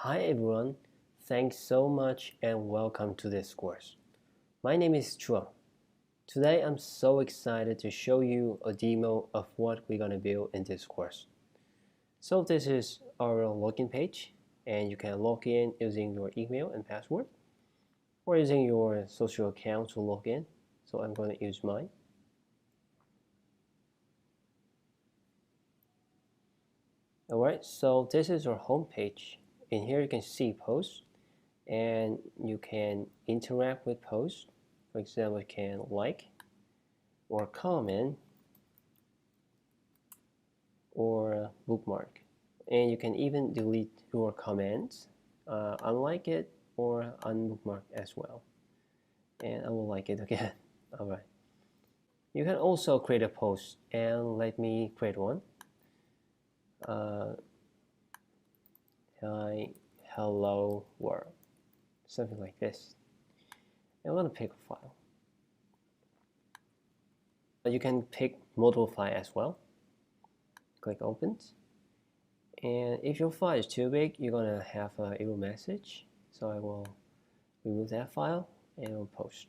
Hi everyone, thanks so much and welcome to this course. My name is Chuang. Today I'm so excited to show you a demo of what we're going to build in this course. So this is our login page, and you can log in using your email and password or using your social account to log in. So I'm going to use mine. Alright, so this is our home page. In here you can see posts and you can interact with posts. For example, you can like or comment or bookmark, and you can even delete your comments, unlike it or unbookmark as well, and I will like it again. All right, you can also create a post, and let me create one. Hi, hello world, something like this. I'm gonna pick a file. You can pick multiple file as well. Click open, and if your file is too big, you're gonna have an error message. So I will remove that file and will post.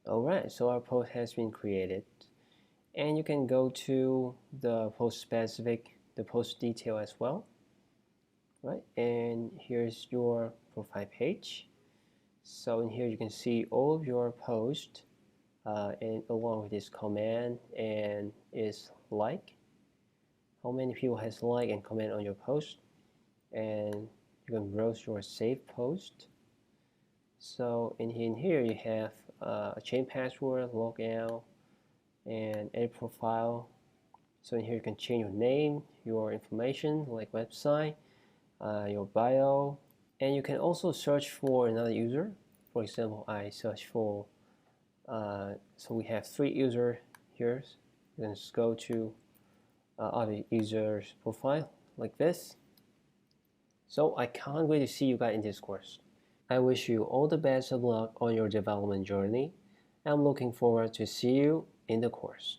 Alright, so our post has been created, and you can go to the post specific, the post detail as well, right? And here's your profile page. So in here you can see all of your posts, and along with this command and is like, how many people has like and comment on your post, and you can browse your saved post. So in here you have a change password, logout, and edit profile. So in here you can change your name, your information like website, your bio, and you can also search for another user. For example, I search for, so we have 3 users here. You can just go to other users' profile like this. So I can't wait to see you guys in this course. I wish you all the best of luck on your development journey. I'm looking forward to see you in the course.